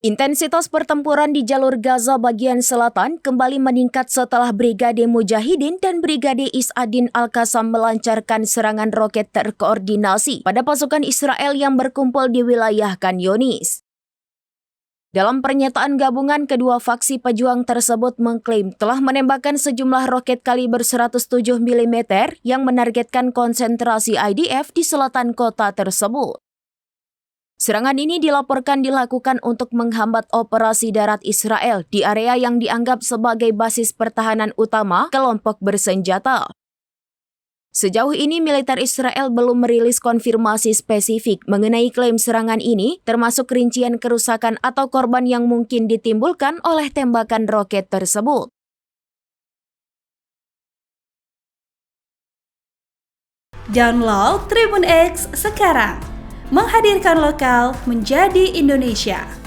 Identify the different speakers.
Speaker 1: Intensitas pertempuran di jalur Gaza bagian selatan kembali meningkat setelah Brigade Mujahidin dan Brigade Is-Adin Al-Qassam melancarkan serangan roket terkoordinasi pada pasukan Israel yang berkumpul di wilayah Khan Younis. Dalam pernyataan gabungan, kedua faksi pejuang tersebut mengklaim telah menembakkan sejumlah roket kaliber 107 mm yang menargetkan konsentrasi IDF di selatan kota tersebut. Serangan ini dilaporkan dilakukan untuk menghambat operasi darat Israel di area yang dianggap sebagai basis pertahanan utama kelompok bersenjata. Sejauh ini, militer Israel belum merilis konfirmasi spesifik mengenai klaim serangan ini, termasuk rincian kerusakan atau korban yang mungkin ditimbulkan oleh tembakan roket tersebut.
Speaker 2: Download Tribun X sekarang, menghadirkan lokal menjadi Indonesia.